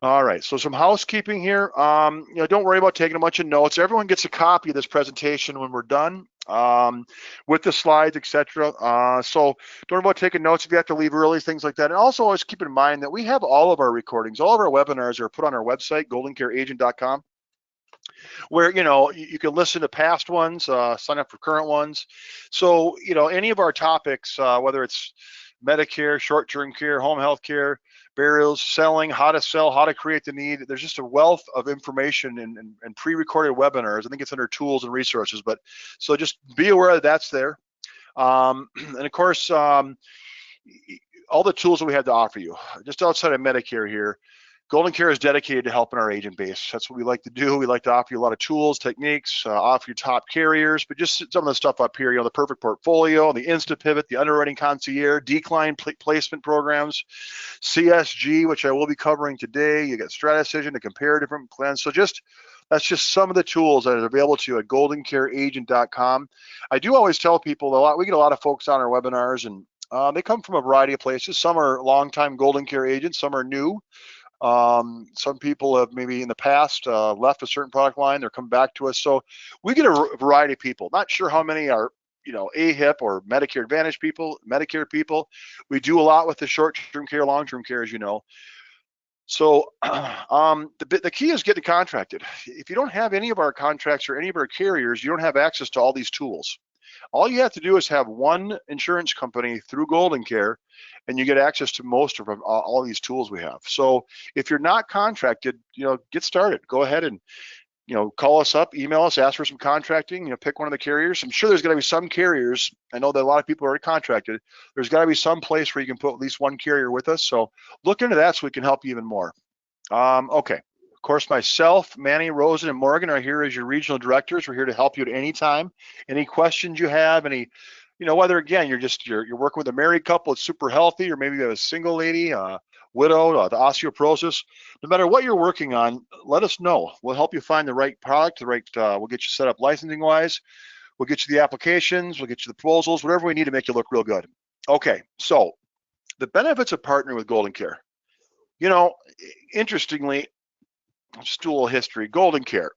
All right, so some housekeeping here. Don't worry about taking a bunch of notes. Everyone gets a copy of this presentation when we're done with the slides, etc. So don't worry about taking notes if you have to leave early, things like that. And also always keep in mind that we have all of our recordings, all of our webinars are put on our website, goldencareagent.com, where you can listen to past ones, sign up for current ones. So any of our topics, whether it's Medicare, short-term care, home health care, burials, selling, how to sell, how to create the need. There's just a wealth of information and pre-recorded webinars. I think it's under tools and resources, but so just be aware that that's there. And of course, all the tools that we have to offer you. Just outside of Medicare here, GoldenCare is dedicated to helping our agent base. That's what we like to do. We like to offer you a lot of tools, techniques, offer you top carriers, but just some of the stuff up here, the perfect portfolio, the Insta Pivot, the underwriting concierge, decline placement programs, CSG, which I will be covering today. You got StratDecision to compare different plans. So that's just some of the tools that are available to you at goldencareagent.com. I do always tell people we get a lot of folks on our webinars, and they come from a variety of places. Some are longtime GoldenCare agents, some are new. Some people have maybe in the past left a certain product line, they're coming back to us. So we get a variety of people. Not sure how many are AHIP or Medicare Advantage people, Medicare people. We do a lot with the short-term care, long-term care, as you know. So the key is getting contracted. If you don't have any of our contracts or any of our carriers, you don't have access to all these tools. All you have to do is have one insurance company through GoldenCare, and you get access to most of all these tools we have. So if you're not contracted, get started. Go ahead and call us up, email us, ask for some contracting. Pick one of the carriers. I'm sure there's going to be some carriers. I know that a lot of people are already contracted. There's got to be some place where you can put at least one carrier with us. So look into that so we can help you even more. Okay. Of course, myself, Manny, Rosen, and Morgan are here as your regional directors. We're here to help you at any time. Any questions you have, whether again you're working with a married couple that's super healthy, or maybe you have a single lady, widow, the osteoporosis. No matter what you're working on, let us know. We'll help you find the right product, we'll get you set up licensing wise. We'll get you the applications, we'll get you the proposals, whatever we need to make you look real good. Okay, so the benefits of partnering with GoldenCare. Interestingly, just do a little history. GoldenCare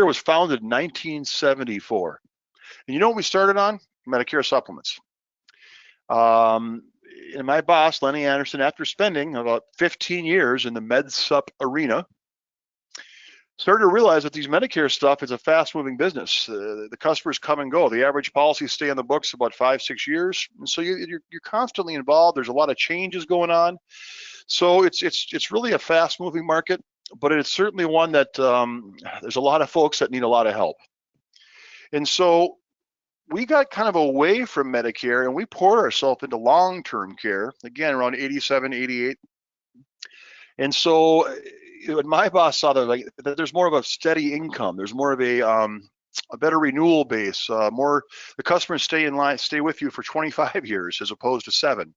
was founded in 1974. And you know what we started on? Medicare supplements. And my boss, Lenny Anderson, after spending about 15 years in the med supp arena, started to realize that these Medicare stuff is a fast-moving business. The customers come and go. The average policies stay on the books about 5-6 years, and so you're constantly involved. There's a lot of changes going on, so it's really a fast-moving market, but it's certainly one that there's a lot of folks that need a lot of help. And so we got kind of away from Medicare, and we poured ourselves into long-term care, again, around 87, 88. And so when my boss saw that, that there's more of a steady income, there's more of a better renewal base, the customers stay with you for 25 years as opposed to 7.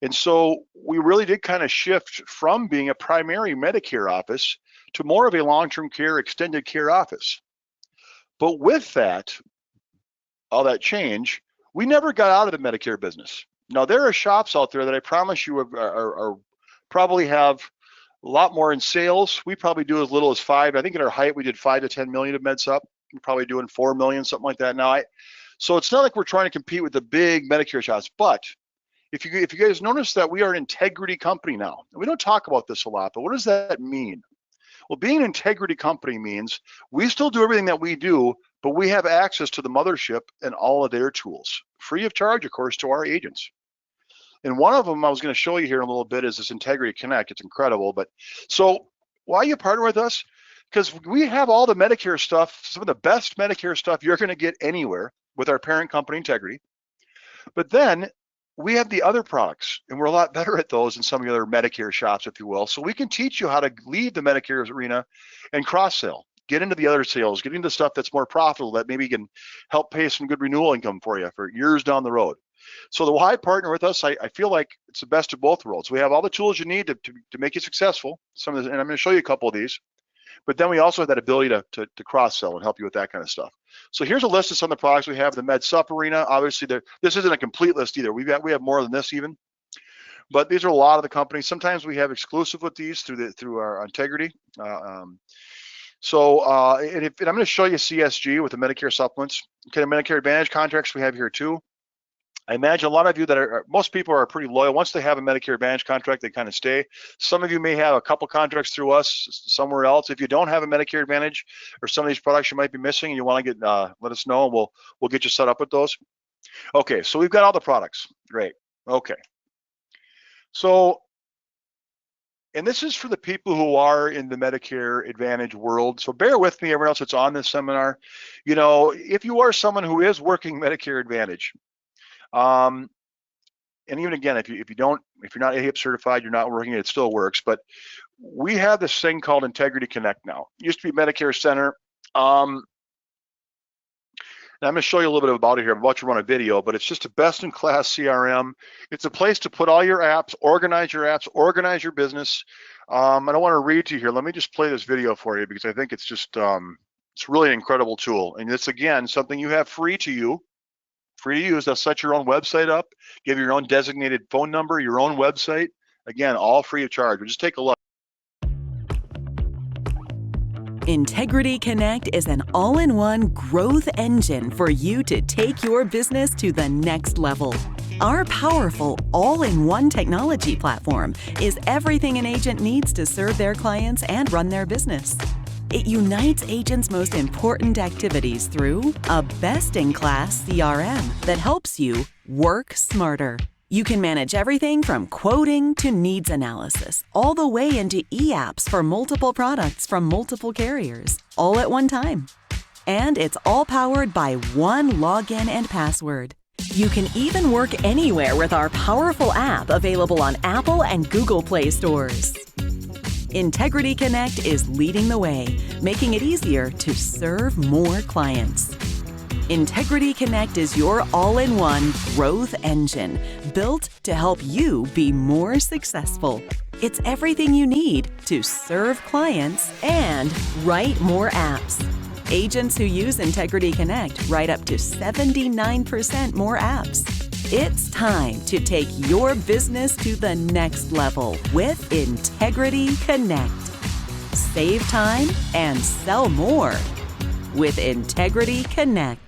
And so we really did kind of shift from being a primary Medicare office to more of a long-term care, extended care office. But with that, all that change, we never got out of the Medicare business. Now, there are shops out there that I promise you are probably have a lot more in sales. We probably do as little as 5. I think at our height, we did 5 to 10 million of MedSup. We're probably doing 4 million, something like that now. So it's not like we're trying to compete with the big Medicare shops, but if you guys notice that we are an integrity company now, and we don't talk about this a lot, but what does that mean? Well, being an integrity company means we still do everything that we do, but we have access to the mothership and all of their tools, free of charge, of course, to our agents. And one of them I was going to show you here in a little bit is this Integrity Connect. It's incredible. But so why you partner with us? Because we have all the Medicare stuff, some of the best Medicare stuff you're going to get anywhere with our parent company, Integrity. But then we have the other products, and we're a lot better at those than some of the other Medicare shops, if you will. So we can teach you how to leave the Medicare arena and cross-sell, get into the other sales, get into stuff that's more profitable that maybe can help pay some good renewal income for you for years down the road. So the why partner with us, I feel like it's the best of both worlds. We have all the tools you need to make you successful. And I'm going to show you a couple of these. But then we also have that ability to cross-sell and help you with that kind of stuff. So here's a list of some of the products we have. The Med Supp arena, obviously, this isn't a complete list either. We have more than this even. But these are a lot of the companies. Sometimes we have exclusive with these through our integrity. And I'm going to show you CSG with the Medicare supplements. Okay, the Medicare Advantage contracts we have here too. I imagine a lot of you most people are pretty loyal. Once they have a Medicare Advantage contract, they kind of stay. Some of you may have a couple contracts through us somewhere else. If you don't have a Medicare Advantage or some of these products you might be missing and you want to get, let us know and we'll get you set up with those. Okay, so we've got all the products. Great. Okay. So, and this is for the people who are in the Medicare Advantage world. So bear with me, everyone else that's on this seminar. You know, if you are someone who is working Medicare Advantage, and even again, if you're not AHIP certified, you're not working it still works. But we have this thing called Integrity Connect now. It used to be Medicare Center. And I'm going to show you a little bit about it here. I'm about to run a video, but it's just a best-in-class CRM. It's a place to put all your apps, organize your business. I don't want to read to you here. Let me just play this video for you because I think it's just it's really an incredible tool. And it's, again, something you have free to use. They'll set your own website up, give your own designated phone number, your own website. Again, all free of charge. We'll just take a look. Integrity Connect is an all-in-one growth engine for you to take your business to the next level. Our powerful all-in-one technology platform is everything an agent needs to serve their clients and run their business. It unites agents' most important activities through a best-in-class CRM that helps you work smarter. You can manage everything from quoting to needs analysis, all the way into e-apps for multiple products from multiple carriers, all at one time. And it's all powered by one login and password. You can even work anywhere with our powerful app available on Apple and Google Play stores. Integrity Connect is leading the way, making it easier to serve more clients. Integrity Connect is your all-in-one growth engine built to help you be more successful. It's everything you need to serve clients and write more apps. Agents who use Integrity Connect write up to 79% more apps. It's time to take your business to the next level with Integrity Connect. Save time and sell more with Integrity Connect.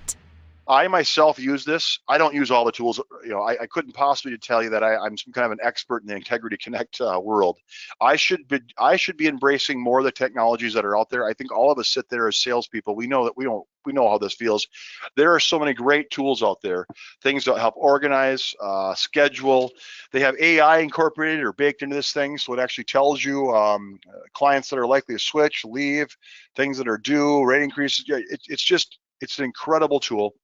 I myself use this. I don't use all the tools. You know, I couldn't possibly tell you that I'm some kind of an expert in the Integrity Connect world. I should be embracing more of the technologies that are out there. I think all of us sit there as salespeople. We know that we know how this feels. There are so many great tools out there. Things that help organize, schedule. They have AI incorporated or baked into this thing, so it actually tells you clients that are likely to switch, leave, things that are due, rate increases. It's an incredible tool.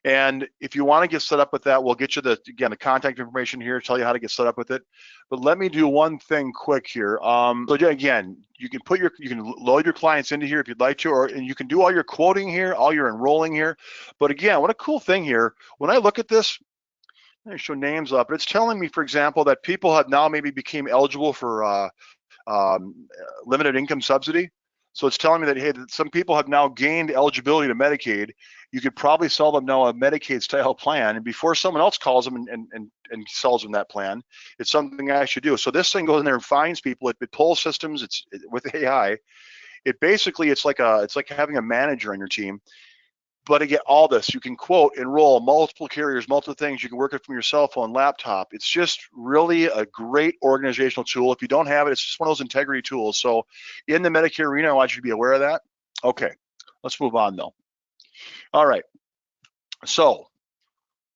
And if you want to get set up with that, we'll get you the contact information here, tell you how to get set up with it. But let me do one thing quick here. So again, you can load your clients into here if you'd like to, and you can do all your quoting here, all your enrolling here. But again, what a cool thing here. When I look at this, I show names up. It's telling me, for example, that people have now maybe became eligible for limited income subsidy. So it's telling me that, hey, that some people have now gained eligibility to Medicaid. You could probably sell them now a Medicaid style plan, and before someone else calls them and sells them that plan, it's something I should do. So this thing goes in there and finds people. It pulls systems. With AI. It basically, it's like having a manager on your team. But again, all this, you can quote, enroll, multiple carriers, multiple things. You can work it from your cell phone, laptop. It's just really a great organizational tool. If you don't have it, it's just one of those integrity tools. So in the Medicare arena, I want you to be aware of that. Okay, let's move on though. All right, so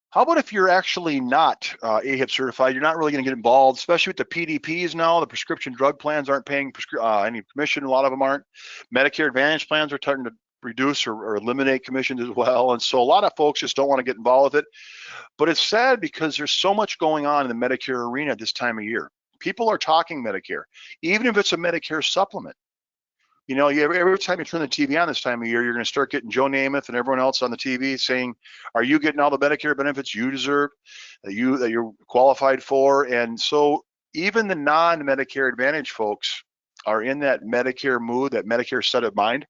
how about if you're actually not AHIP certified? You're not really going to get involved, especially with the PDPs now. The prescription drug plans aren't paying any commission. A lot of them aren't. Medicare Advantage plans are starting to reduce or eliminate commissions as well. And so a lot of folks just don't want to get involved with it. But it's sad because there's so much going on in the Medicare arena this time of year. People are talking Medicare, even if it's a Medicare supplement. You know, every time you turn the TV on this time of year, you're going to start getting Joe Namath and everyone else on the TV saying, are you getting all the Medicare benefits you deserve, that you're qualified for? And so even the non-Medicare Advantage folks are in that Medicare mood, that Medicare set of mind.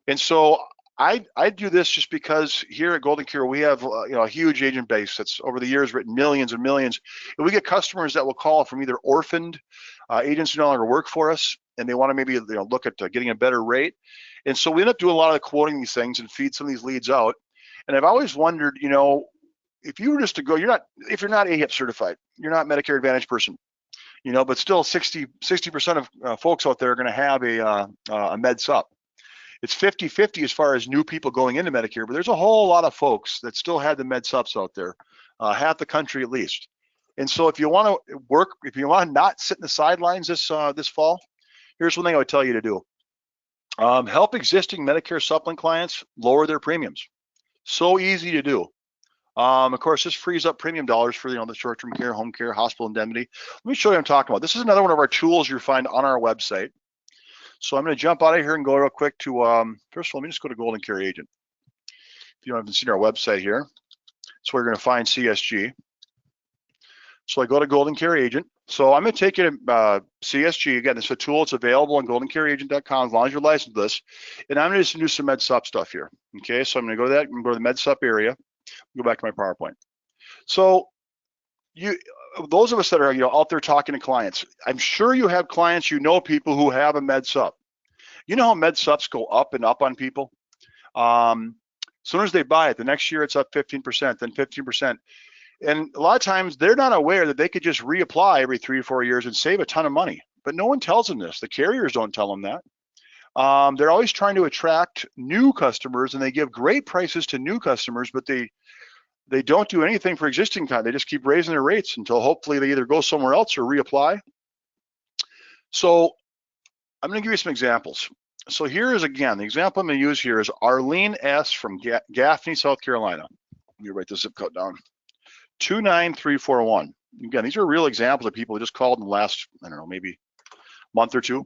And so I do this just because here at GoldenCare we have a huge agent base that's over the years written millions and millions, and we get customers that will call from either orphaned agents who no longer work for us, and they want to maybe look at getting a better rate, and so we end up doing a lot of the quoting these things and feed some of these leads out. And I've always wondered, if you were just to go, if you're not AHIP certified, you're not Medicare Advantage person, but still 60% of folks out there are going to have a med sup. It's 50-50 as far as new people going into Medicare, but there's a whole lot of folks that still have the med sups out there, half the country at least. And so if you want to work, if you want to not sit in the sidelines this fall, here's one thing I would tell you to do. Help existing Medicare supplement clients lower their premiums. So easy to do. Of course, this frees up premium dollars for the short-term care, home care, hospital indemnity. Let me show you what I'm talking about. This is another one of our tools you'll find on our website. So I'm going to jump out of here and go real quick to, first of all, let me just go to GoldenCare Agent. If you haven't seen our website here, that's where you're going to find CSG. So I go to GoldenCare Agent. So I'm going to take you to CSG. Again, it's a tool. It's available on goldencareagent.com as long as you're licensed with this. And I'm going to just do some med sup stuff here. Okay, so I'm going to go to that and go to the med sup area. Go back to my PowerPoint. So those of us that are out there talking to clients, I'm sure you have clients, people who have a med sup. You know how med sups go up and up on people? As soon as they buy it, the next year it's up 15%, then 15%. And a lot of times they're not aware that they could just reapply every 3 or 4 years and save a ton of money. But no one tells them this. The carriers don't tell them that. They're always trying to attract new customers, and they give great prices to new customers, but they don't do anything for existing clients. They just keep raising their rates until hopefully they either go somewhere else or reapply. So I'm going to give you some examples. So here is, again, the example I'm going to use here is Arlene S. from Gaffney, South Carolina. Let me write the zip code down. 29341. Again, these are real examples of people who just called in the last, I don't know, maybe month or two.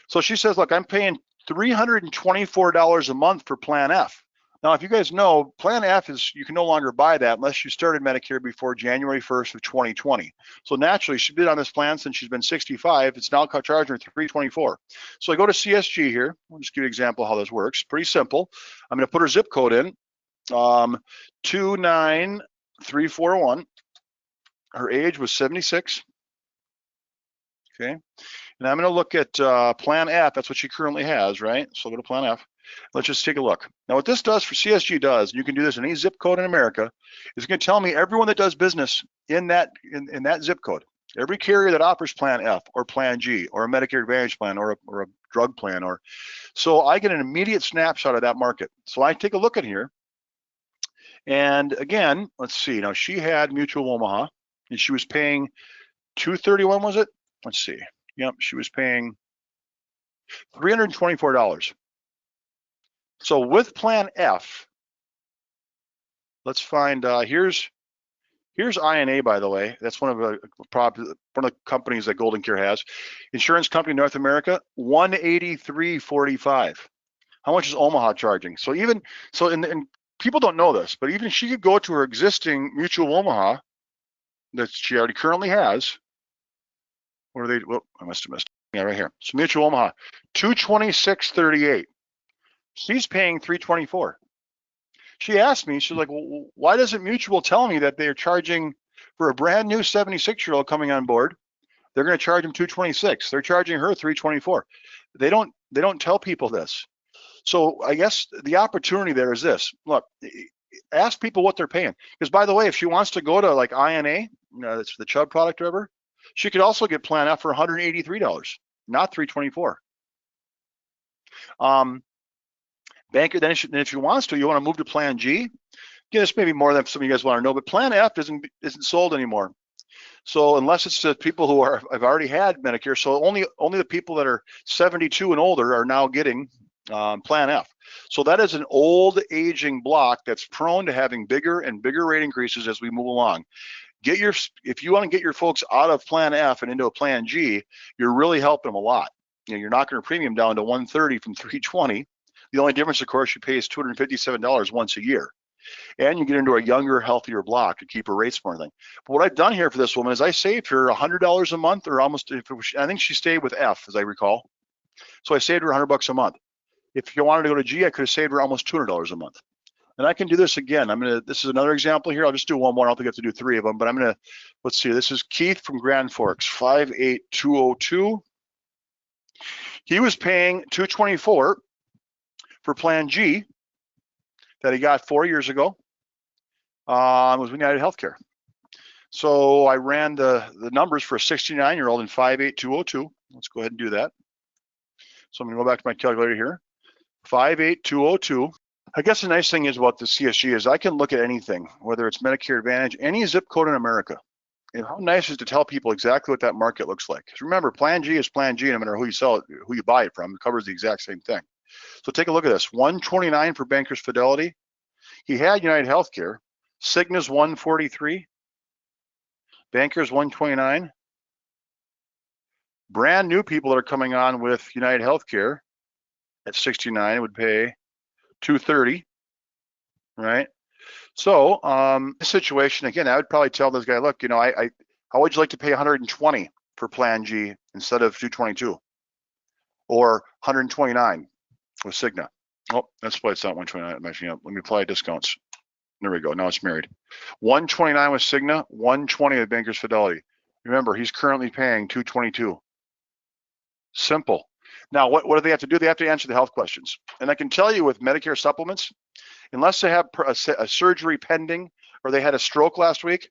So she says, look, I'm paying $324 a month for Plan F. Now, if you guys know, Plan F you can no longer buy that unless you started Medicare before January 1st of 2020. So naturally, she's been on this plan since she's been 65. It's now charging her $324. So I go to CSG here. I'll just give you an example of how this works. Pretty simple. I'm going to put her zip code in, 29341. Her age was 76. Okay. And I'm going to look at Plan F. That's what she currently has, right? So I'll go to Plan F. Let's just take a look. Now, what this does for CSG does, and you can do this in any zip code in America, is going to tell me everyone that does business in that zip code, every carrier that offers Plan F or Plan G or a Medicare Advantage plan or a drug plan, so I get an immediate snapshot of that market. So I take a look at here, and again, let's see. Now she had Mutual Omaha, and she was paying $231. Was it? Let's see. Yep, she was paying $324. So with Plan F, let's find, here's INA, by the way. That's one of the companies that GoldenCare has. Insurance company North America, $183.45. How much is Omaha charging? So and people don't know this, but even she could go to her existing Mutual Omaha that she already currently has. What are they? Well, I must have missed. Yeah, right here. So Mutual Omaha, $226.38. She's paying $324. She asked me, she's like, well, why doesn't Mutual tell me that they're charging for a brand new 76-year-old coming on board? They're going to charge him $226. They're charging her $324. They don't tell people this. So I guess the opportunity there is this. Look, ask people what they're paying. Because by the way, if she wants to go to like INA, that's the Chubb product or whatever, she could also get Plan F for $183, not $324. Banker, then if she wants to, you want to move to Plan G. Again, this may be more than some of you guys want to know, but Plan F isn't sold anymore. So unless it's the people who have already had Medicare, so only the people that are 72 and older are now getting Plan F. So that is an old aging block that's prone to having bigger and bigger rate increases as we move along. If you want to get your folks out of Plan F and into a Plan G, you're really helping them a lot. You're knocking her premium down to $130 from $320. The only difference, of course, she pays $257 once a year. And you get into a younger, healthier block to keep her rates more thing. But what I've done here for this woman is I saved her $100 a month, or almost, I think she stayed with F, as I recall. So I saved her $100 a month. If you wanted to go to G, I could have saved her almost $200 a month. And I can do this again. This is another example here. I'll just do one more. I don't think I have to do 3 of them, but let's see. This is Keith from Grand Forks, 58202. He was paying $224 for Plan G that he got 4 years ago. Was United Healthcare. So I ran the numbers for a 69-year-old in 58202. Let's go ahead and do that. So I'm gonna go back to my calculator here. 58202. I guess the nice thing is about the CSG is I can look at anything, whether it's Medicare Advantage, any zip code in America. And how nice is to tell people exactly what that market looks like. Because remember, Plan G is Plan G, no matter who you sell it, who you buy it from, it covers the exact same thing. So take a look at this. 129 for Bankers Fidelity. He had United Healthcare. Cigna's 143. Bankers 129. Brand new people that are coming on with United Healthcare at 69 would pay 230, right? So this situation, again, I would probably tell this guy, look, how would you like to pay 120 for Plan G instead of 222 or 129 with Cigna? Oh, that's why it's not 129. Let me apply discounts. There we go. Now it's married. 129 with Cigna, 120 with Bankers Fidelity. Remember, he's currently paying 222. Simple. Now, what do they have to do? They have to answer the health questions. And I can tell you with Medicare supplements, unless they have a surgery pending or they had a stroke last week,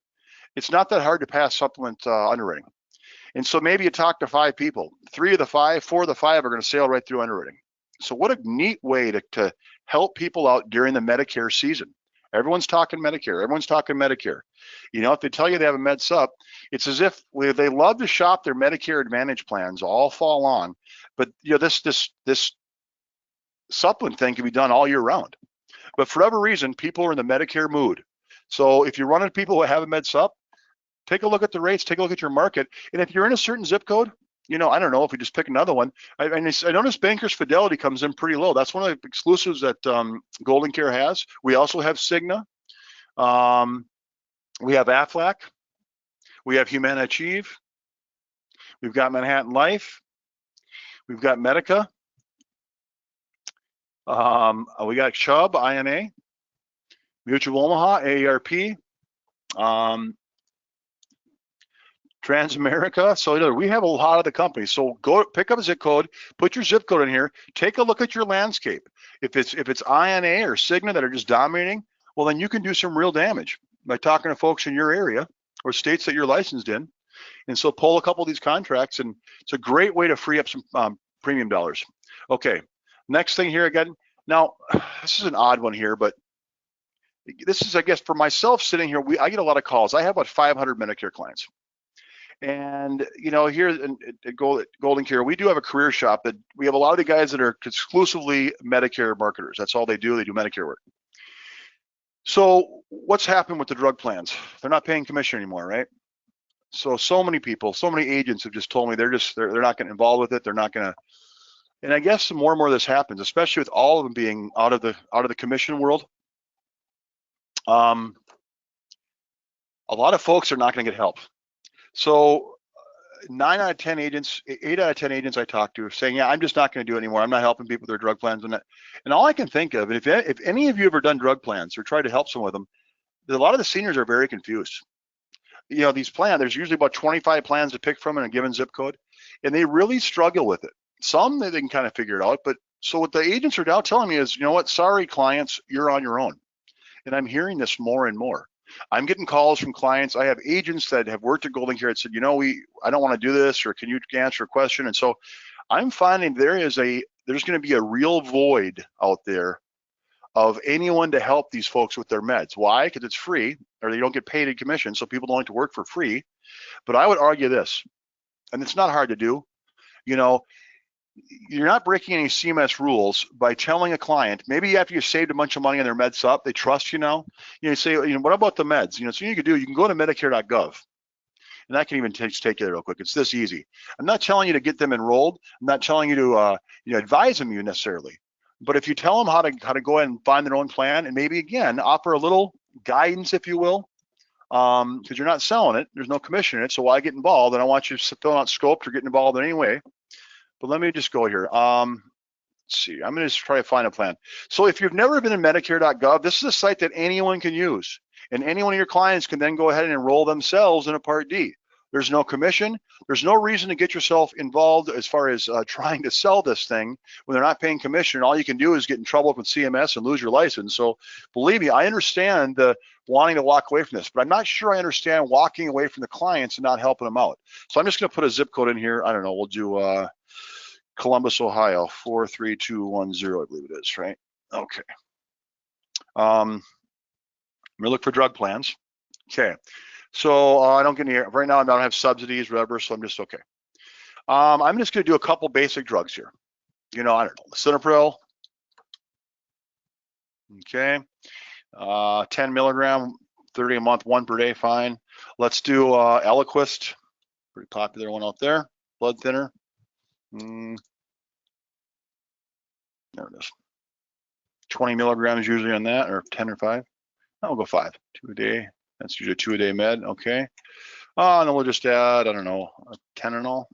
it's not that hard to pass supplement underwriting. And so maybe you talk to 5 people. 3 of the 5, 4 of the 5 are going to sail right through underwriting. So what a neat way to help people out during the Medicare season. Everyone's talking Medicare. Everyone's talking Medicare. If they tell you they have a med sup, it's as if they love to shop their Medicare Advantage plans all fall long. But this supplement thing can be done all year round. But for whatever reason, people are in the Medicare mood. So if you run into people who have a med sup, take a look at the rates, take a look at your market. And if you're in a certain zip code, I don't know if we just pick another one. I noticed Bankers Fidelity comes in pretty low. That's one of the exclusives that GoldenCare has. We also have Cigna. We have Aflac. We have Humana Achieve. We've got Manhattan Life. We've got Medica. We got Chubb, INA. Mutual Omaha, AARP. Transamerica. So we have a lot of the companies. So go pick up a zip code, put your zip code in here, take a look at your landscape. If it's INA or Cigna that are just dominating, well, then you can do some real damage by talking to folks in your area or states that you're licensed in. And so pull a couple of these contracts, and it's a great way to free up some premium dollars. Okay, next thing here again. Now, this is an odd one here, but this is, I guess, for myself sitting here, I get a lot of calls. I have about 500 Medicare clients. And here at GoldenCare, we do have a career shop that we have a lot of the guys that are exclusively Medicare marketers. That's all they do. They do Medicare work. So what's happened with the drug plans? They're not paying commission anymore, right? So many people, so many agents have just told me they're not getting involved with it. They're not going to. And I guess the more and more this happens, especially with all of them being out of the commission world, a lot of folks are not going to get help. So 8 out of 10 agents I talk to are saying, yeah, I'm just not going to do it anymore. I'm not helping people with their drug plans. And all I can think of, and if any of you ever done drug plans or tried to help someone with them, a lot of the seniors are very confused. These plans, there's usually about 25 plans to pick from in a given zip code, and they really struggle with it. Some they can kind of figure it out, but so what the agents are now telling me is, you know what, sorry clients, you're on your own. And I'm hearing this more and more. I'm getting calls from clients. I have agents that have worked at GoldenCare that said, I don't want to do this, or can you answer a question? And so I'm finding there's going to be a real void out there of anyone to help these folks with their meds. Why? Because it's free, or they don't get paid in commission, so people don't like to work for free. But I would argue this, and it's not hard to do. You're not breaking any CMS rules by telling a client, maybe after you saved a bunch of money on their med sup, they trust you now. You say, what about the meds? So you can do, you can go to Medicare.gov, and that can even take you there real quick. It's this easy. I'm not telling you to get them enrolled. I'm not telling you to advise them necessarily. But if you tell them how to go ahead and find their own plan, and maybe again offer a little guidance, if you will, because you're not selling it, there's no commission in it. So why get involved? And I want you to fill out scopes or get involved in any way. But let me just go here. Let's see, I'm gonna just try to find a plan. So if you've never been in Medicare.gov, this is a site that anyone can use. And any one of your clients can then go ahead and enroll themselves in a Part D. There's no commission. There's no reason to get yourself involved as far as trying to sell this thing when they're not paying commission. All you can do is get in trouble with CMS and lose your license. So believe me, I understand the wanting to walk away from this, but I'm not sure I understand walking away from the clients and not helping them out. So I'm just going to put a zip code in here. I don't know. We'll do Columbus, Ohio, 43210, I believe it is, right? Okay. I'm gonna look for drug plans. Okay, so I don't get any, right now I don't have subsidies, whatever, so I'm just okay. I'm just gonna do a couple basic drugs here. You know, I don't know, Lisinopril. Okay, 10 milligram, 30 a month, 1 per day, fine. Let's do Eliquis, pretty popular one out there, blood thinner. There it is. 20 milligrams usually on that, or 10 or 5. I'll go 5, 2 a day. That's usually 2 a day med, okay. And then we'll just add, I don't know, 10 and all.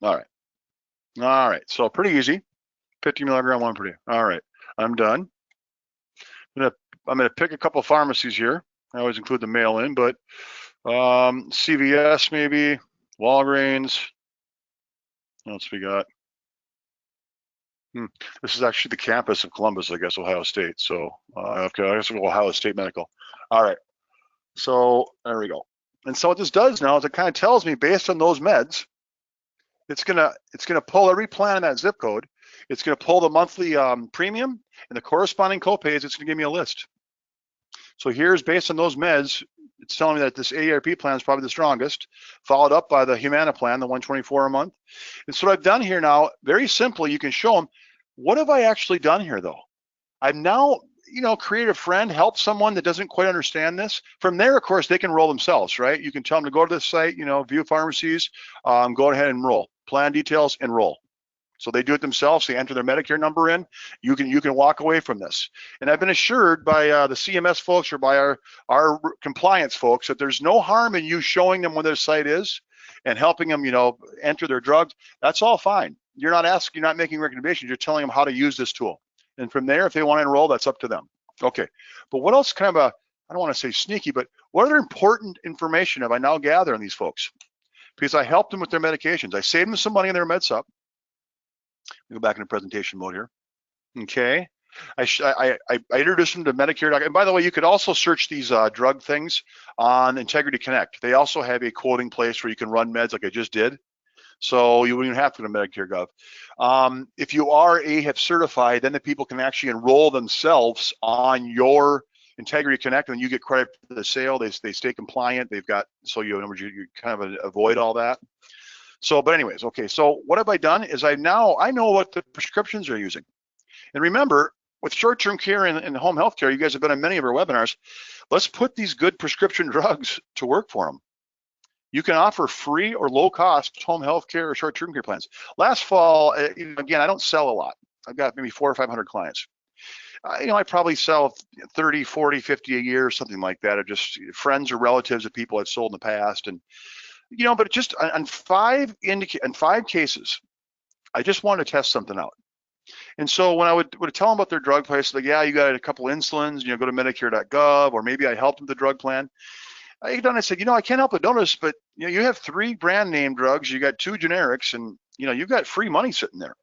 All right, so pretty easy. 50 milligram, 1 per day. All right, I'm done. I'm gonna pick a couple pharmacies here. I always include the mail in, but CVS maybe, Walgreens. What else we got? This is actually the campus of Columbus, I guess, Ohio State. So okay, I guess we'll go Ohio State Medical. All right, so there we go. And so what this does now is it kind of tells me based on those meds, it's gonna pull every plan in that zip code. It's gonna pull the monthly premium and the corresponding copays. It's gonna give me a list. So here's based on those meds. It's telling me that this AARP plan is probably the strongest, followed up by the Humana plan, the 124 a month. And so what I've done here now, very simply, you can show them, what have I actually done here though? I've now, you know, created a friend, help someone that doesn't quite understand this. From there, of course, they can enroll themselves, right? You can tell them to go to the site, you know, view pharmacies, go ahead and enroll. Plan details, enroll. So they do it themselves. They enter their Medicare number in. You can walk away from this. And I've been assured by the CMS folks or by our compliance folks that there's no harm in you showing them where their site is and helping them, you know, enter their drugs. That's all fine. You're not asking, you're not making recommendations. You're telling them how to use this tool. And from there, if they want to enroll, that's up to them. Okay. But what else kind of I don't want to say sneaky, but what other important information have I now gathered on these folks? Because I helped them with their medications. I saved them some money in their med sup. Go back into presentation mode here. Okay, I introduced them to Medicare. And by the way, you could also search these drug things on Integrity Connect. They also have a quoting place where you can run meds like I just did. So you wouldn't even have to go to Medicare Gov. If you are AHIP certified, then the people can actually enroll themselves on your Integrity Connect, and you get credit for the sale. They stay compliant. They've got, so you kind of avoid all that. So, but anyways, okay, so what have I done is I know what the prescriptions are using. And remember, with short-term care and home health care, you guys have been on many of our webinars, let's put these good prescription drugs to work for them. You can offer free or low-cost home health care or short-term care plans. Last fall, again, I don't sell a lot. I've got maybe 400 or 500 clients. You know, I probably sell 30, 40, 50 a year, something like that, of just friends or relatives of people I've sold in the past. And you know, but just on 5 cases, I just wanted to test something out. And so when I would tell them about their drug place, like, yeah, you got a couple insulins, you know, go to Medicare.gov, or maybe I helped them with the drug plan. I said, you know, I can't help but notice, but you know, you have 3 brand name drugs, you got 2 generics, and you know, you've got free money sitting there.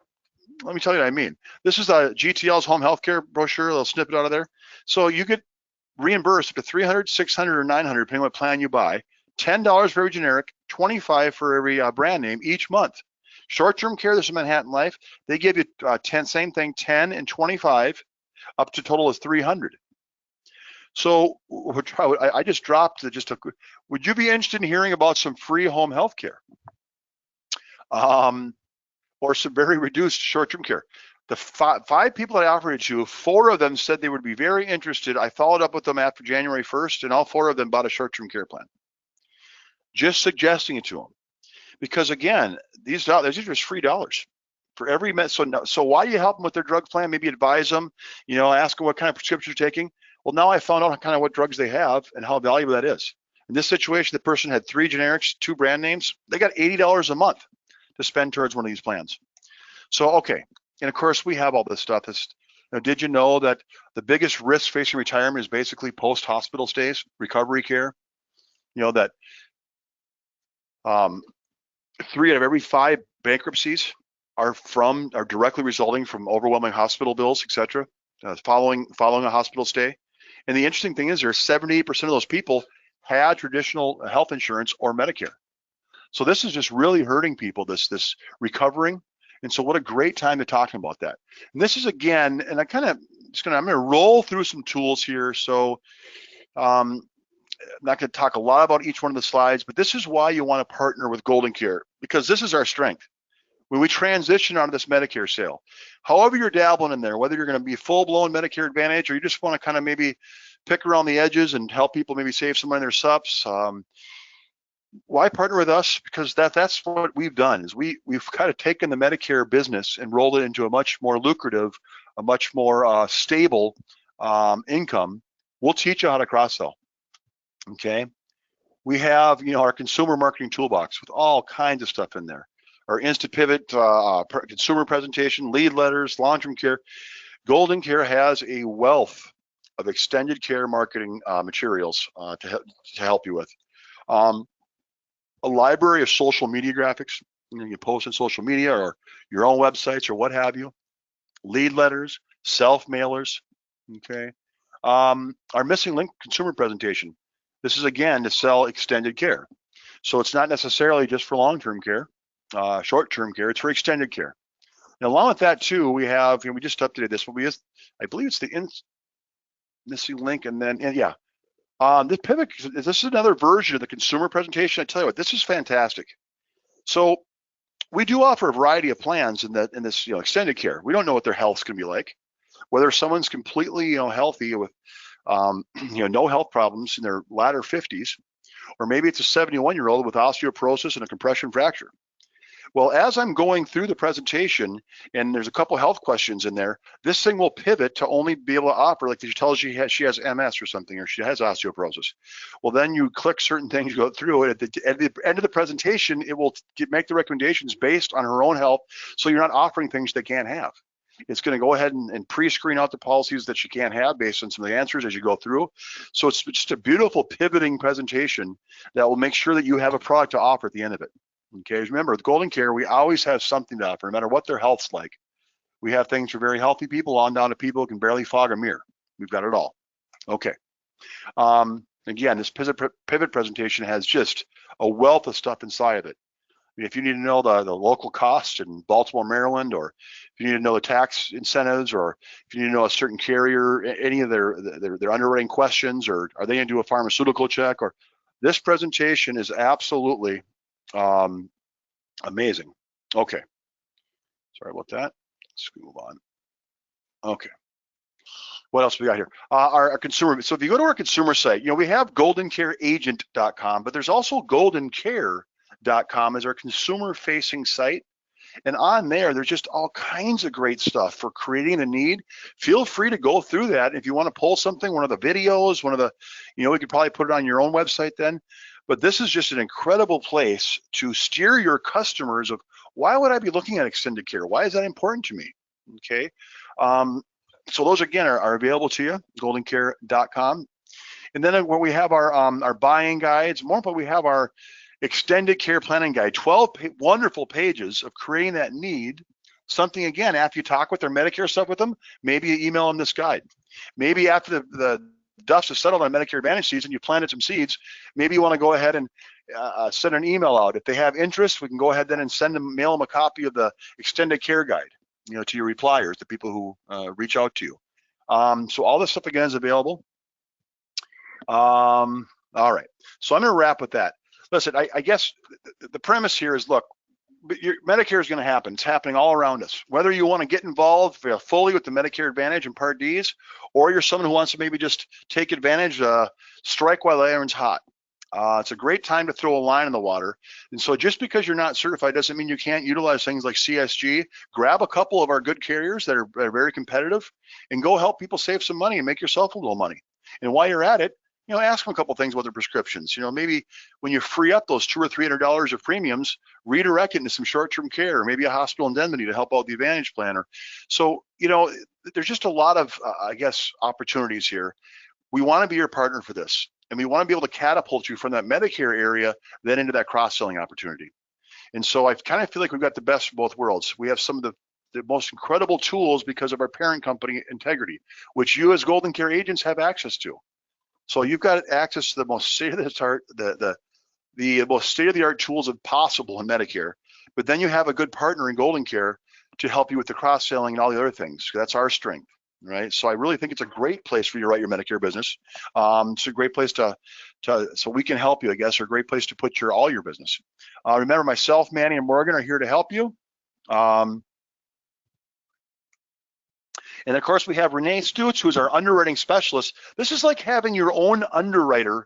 Let me tell you what I mean. This is a GTL's home healthcare brochure. They'll snip it out of there. So you get reimbursed up to $300, $600, or $900, depending on what plan you buy. $10 for every generic, $25 for every brand name each month. Short-term care, this is Manhattan Life. They give you 10, same thing, 10 and 25, up to total of 300. So I just dropped would you be interested in hearing about some free home health care? Or some very reduced short-term care? The 5 people that I offered it to, 4 of them said they would be very interested. I followed up with them after January 1st, and all 4 of them bought a short-term care plan. Just suggesting it to them, because again, these are just free dollars for every med. So why do you help them with their drug plan? Maybe advise them, you know, ask them what kind of prescriptions you're taking. Well, now I found out kind of what drugs they have and how valuable that is. In this situation, the person had 3 generics, 2 brand names. They got $80 a month to spend towards one of these plans. So okay, And of course, we have all this stuff. Did you know that the biggest risk facing retirement is basically post-hospital stays, recovery care? That 3 out of every 5 bankruptcies are directly resulting from overwhelming hospital bills, etc., following a hospital stay. And the interesting thing is, there's 78% of those people had traditional health insurance or Medicare. So this is just really hurting people, this recovering. And so what a great time to talk about that. And this is, again, and I'm going to roll through some tools here. So I'm not going to talk a lot about each one of the slides, but this is why you want to partner with GoldenCare, because this is our strength. When we transition out of this Medicare sale, however you're dabbling in there, whether you're going to be full-blown Medicare Advantage or you just want to kind of maybe pick around the edges and help people maybe save some money in their subs, why partner with us? Because that's what we've done, is we've kind of taken the Medicare business and rolled it into a much more lucrative, a much more stable income. We'll teach you how to cross-sell, okay? We have, our consumer marketing toolbox with all kinds of stuff in there. Our Instant Pivot consumer presentation, lead letters, long-term care. GoldenCare has a wealth of extended care marketing materials to help you with. A library of social media graphics. You post on social media or your own websites or what have you. Lead letters, self-mailers, okay? Our missing link consumer presentation. This is, again, to sell extended care. So it's not necessarily just for long-term care, short-term care, it's for extended care. And along with that too, we have, we just updated this, but I believe it's the missing link, and then, yeah. This pivot, this is another version of the consumer presentation. I tell you what, this is fantastic. So we do offer a variety of plans in this extended care. We don't know what their health's going to be like. Whether someone's completely healthy with no health problems in their latter 50s, or maybe it's a 71-year-old with osteoporosis and a compression fracture. Well, as I'm going through the presentation, and there's a couple health questions in there, this thing will pivot to only be able to offer, like she tells you she has MS or something, or she has osteoporosis. Well, then you click certain things, go through it. At the end of the presentation, it will make the recommendations based on her own health, so you're not offering things they can't have. It's going to go ahead and pre-screen out the policies that she can't have based on some of the answers as you go through. So it's just a beautiful pivoting presentation that will make sure that you have a product to offer at the end of it. Okay, remember, with GoldenCare, we always have something to offer, no matter what their health's like. We have things for very healthy people on down to people who can barely fog a mirror. We've got it all. Okay. Again, this pivot presentation has just a wealth of stuff inside of it. I mean, if you need to know the local cost in Baltimore, Maryland, or if you need to know the tax incentives, or if you need to know a certain carrier, any of their underwriting questions, or are they going to do a pharmaceutical check, or this presentation is absolutely amazing. Okay, sorry about that. Let's move on. Okay, what else we got here? Our consumer. So if you go to our consumer site, we have goldencareagent.com, but there's also goldencare.com as our consumer-facing site. And on there's just all kinds of great stuff for creating a need. Feel free to go through that. If you want to pull something, one of the videos, we could probably put it on your own website then. But this is just an incredible place to steer your customers of, why would I be looking at extended care? Why is that important to me? Okay. So those, again, are available to you, goldencare.com. And then when we have our buying guides, more importantly, we have our extended care planning guide, 12 wonderful pages of creating that need. Something, again, after you talk with their Medicare stuff with them, maybe you email them this guide. Maybe after the dust is settled on Medicare Advantage season, you planted some seeds, maybe you want to go ahead and send an email out. If they have interest, we can go ahead then and mail them a copy of the extended care guide, to your repliers, the people who reach out to you. So all this stuff, again, is available. All right, so I'm going to wrap with that. Listen, I guess the premise here is, look, Medicare is going to happen. It's happening all around us. Whether you want to get involved fully with the Medicare Advantage and Part Ds, or you're someone who wants to maybe just take advantage, strike while the iron's hot. It's a great time to throw a line in the water. And so just because you're not certified doesn't mean you can't utilize things like CSG. Grab a couple of our good carriers that are very competitive and go help people save some money and make yourself a little money. And while you're at it, ask them a couple things about their prescriptions. Maybe when you free up those $200 or $300 of premiums, redirect it into some short-term care, or maybe a hospital indemnity to help out the Advantage plan. So, there's just a lot of, opportunities here. We want to be your partner for this, and we want to be able to catapult you from that Medicare area then into that cross-selling opportunity. And so I kind of feel like we've got the best of both worlds. We have some of the most incredible tools because of our parent company, Integrity, which you as GoldenCare agents have access to. So you've got access to the most state-of-the-art, the most state-of-the-art tools possible in Medicare. But then you have a good partner in GoldenCare to help you with the cross-selling and all the other things. That's our strength, right? So I really think it's a great place for you to write your Medicare business. It's a great place so we can help you, or a great place to put all your business. Remember, myself, Manny, and Morgan are here to help you. And of course, we have Renee Stutz, who's our underwriting specialist. This is like having your own underwriter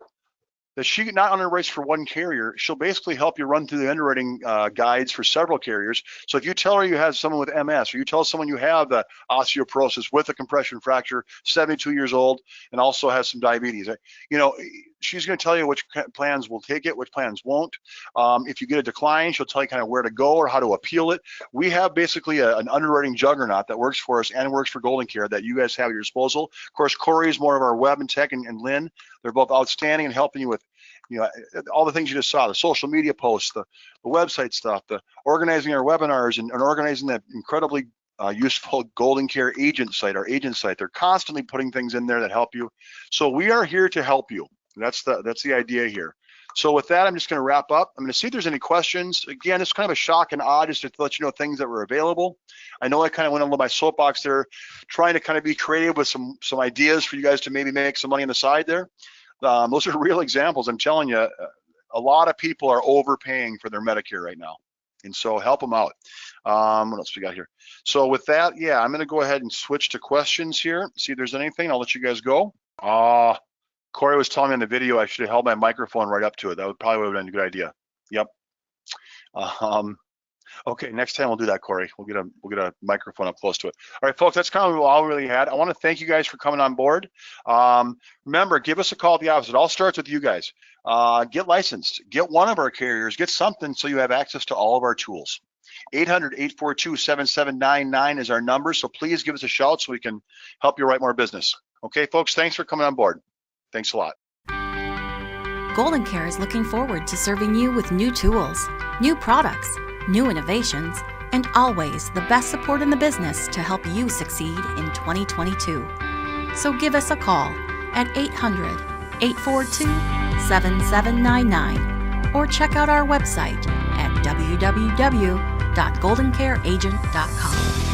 that she not underwrites for one carrier. She'll basically help you run through the underwriting guides for several carriers. So if you tell her you have someone with MS, or you tell someone you have the osteoporosis with a compression fracture, 72 years old, and also has some diabetes, she's going to tell you which plans will take it, which plans won't. If you get a decline, she'll tell you kind of where to go or how to appeal it. We have basically an underwriting juggernaut that works for us and works for GoldenCare that you guys have at your disposal. Of course, Corey is more of our web and tech, and Lynn, they're both outstanding in helping you with all the things you just saw, the social media posts, the website stuff, the organizing our webinars, and organizing that incredibly useful GoldenCare agent site, our agent site. They're constantly putting things in there that help you. So we are here to help you. That's the idea here. So with that, I'm just going to wrap up. I'm going to see if there's any questions. Again, it's kind of a shock and awe just to let you know things that were available. I know I kind of went on my soapbox there, trying to kind of be creative with some ideas for you guys to maybe make some money on the side there. Those are real examples. I'm telling you, a lot of people are overpaying for their Medicare right now. And so help them out. What else we got here? So with that, yeah, I'm going to go ahead and switch to questions here. See if there's anything. I'll let you guys go. Corey was telling me in the video I should have held my microphone right up to it. That probably would have been a good idea. Yep. Okay, next time we'll do that, Corey. We'll get a microphone up close to it. All right, folks, that's kind of all we really had. I want to thank you guys for coming on board. Remember, give us a call at the office. It all starts with you guys. Get licensed. Get one of our carriers. Get something so you have access to all of our tools. 800-842-7799 is our number, so please give us a shout so we can help you write more business. Okay, folks, thanks for coming on board. Thanks a lot. GoldenCare is looking forward to serving you with new tools, new products, new innovations, and always the best support in the business to help you succeed in 2022. So give us a call at 800-842-7799 or check out our website at www.goldencareagent.com.